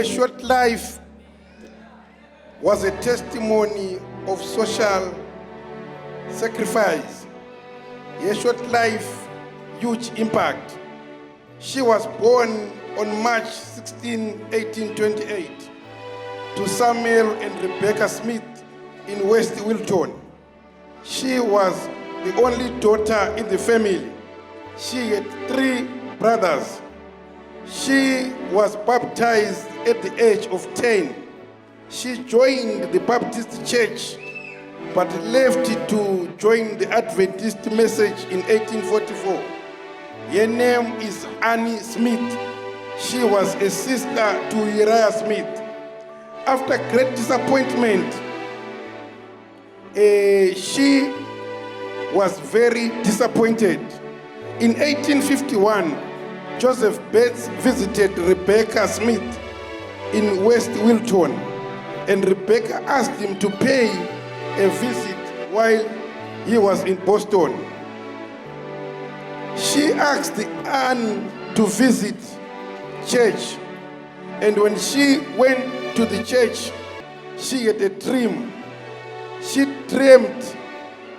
Short life was a testimony of social sacrifice. A short life, huge impact. She was born on March 16, 1828 to Samuel and Rebecca Smith in West Wilton. She was the only daughter in the family. She had 3 brothers. She was baptized at the age of 10. She joined the Baptist church, but left to join the Adventist message in 1844. Her name is Annie Smith. She was a sister to Uriah Smith. After great disappointment, she was very disappointed. In 1851, Joseph Bates visited Rebecca Smith in West Wilton, and Rebecca asked him to pay a visit while he was in Boston. She asked Anne to visit church, and when she went to the church, she had a dream. She dreamed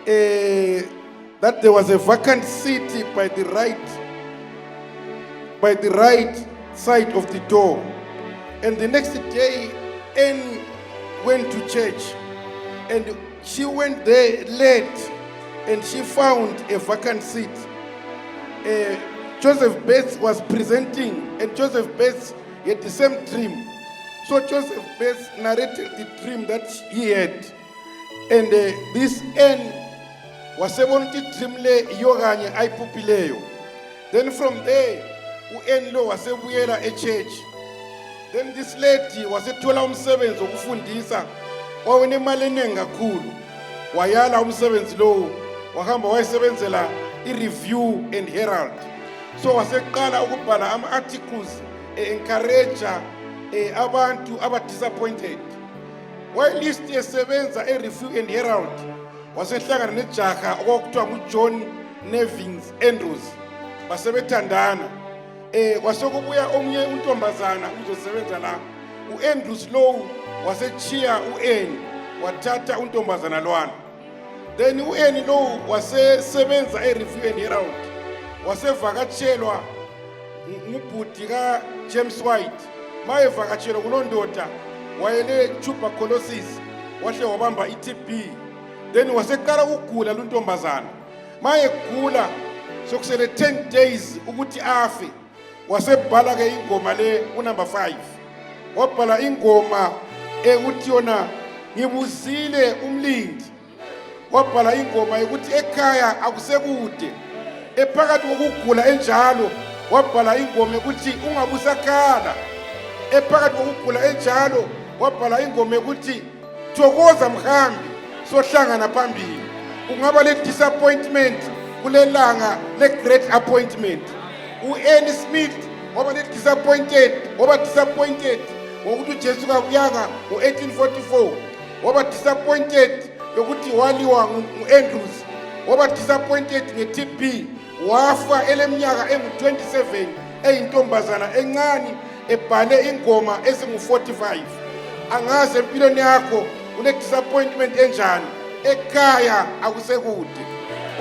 that there was a vacant seat by the right side of the door. And the next day, Anne went to church, and she went there late, and she found a vacant seat. Joseph Bates was presenting, and Joseph Bates had the same dream. So Joseph Bates narrated the dream that he had, and this Anne was able to dream le yoganye ayipupileyo. Then from there, u-Anne lo wasebuyela church. Then this lady wasethola umsebenzi wokufundisa wayenemali eningi kakhulu. Wayala umsebenzi lo, wahamba wayesebenzela i-Review and Herald. So waseqala ukubhala ama-articles encourage abantu aba-disappointed. While esebenza e-Review and Herald, wasehlangana nejaha okwakuthiwa nguJohn Nevins Andrews. Basebethandana. Wasokubuya omunye untombazana uzosebenza la. U-Andrews lo wasechiya u-Anne, wathatha untombazana lwana. Then u-Anne lo wasesebenza e-Review and Herald. Wasevakatshelwa ngubhuti ka James White. Mayevakatshelwa kulondoda wayele tuberculosis, wahle wabamba i-TB. Then waseqala ukugula luntombazana. Mayegula sokusele 10 days ukuthi afe. Wasebhala ke ingoma le unumber 5. Wabhala ingoma ekuthi yona ngibuzile umlindi. Wabhala ingoma ukuthi ekhaya akusekude. Ephakathi kokugula enjalo wabhala ingoma ukuthi ungabusakhala. Ephakathi kokugula enjalo wabhala ingoma ukuthi thokoza mhambi sohlangana phambili. Ungaba le disappointment kule langa le great appointment. U-Annie Smith waba le disappointed ngokuthi uJesu kabuyanga ngo-1844. Waba disappointed yokuthi waliwa ngu-Andrews. Waba disappointed nge-TB, wafa eleminyaka engu-27 eyintombazana encane ebhale ingoma ezingu-45. Angazi empilweni yakho une-disappointment enjani. Ekhaya akusekude.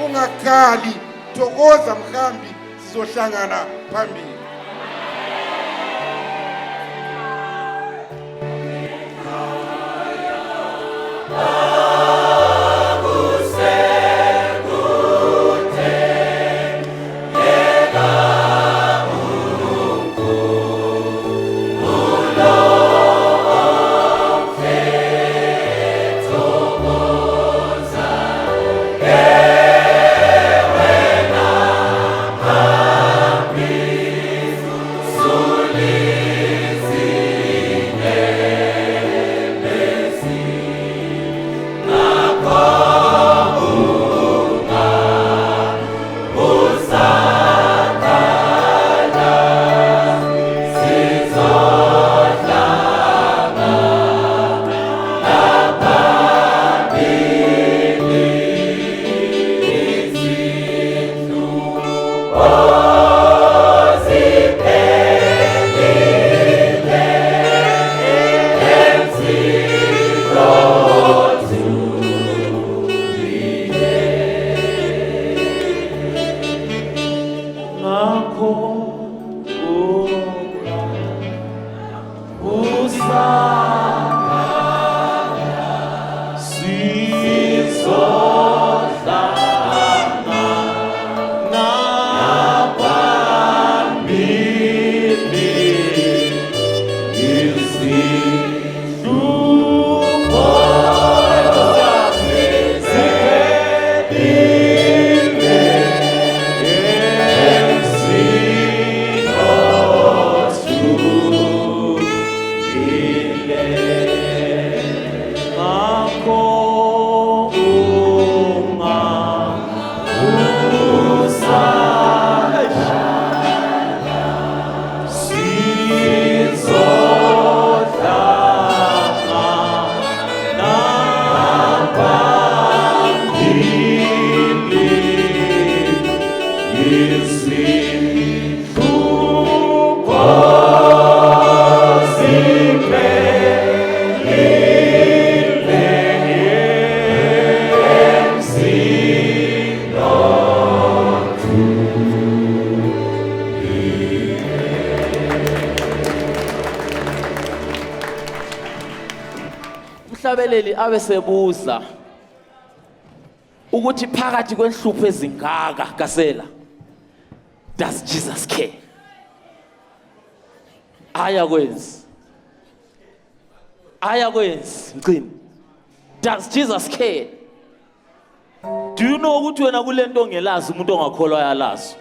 Ungakhali, thokoza mhambi, sizohlangana phambili. Umhlabeleli abesebuza ukuthi phakathi kwenhlupho ezingaka kasela, does Jesus care? Ayakwenzi mcini, does Jesus care? Do you know ukuthi wena kule nto ongelazi umuntu ongakholwa yalazo?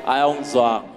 Ayawungizwanga.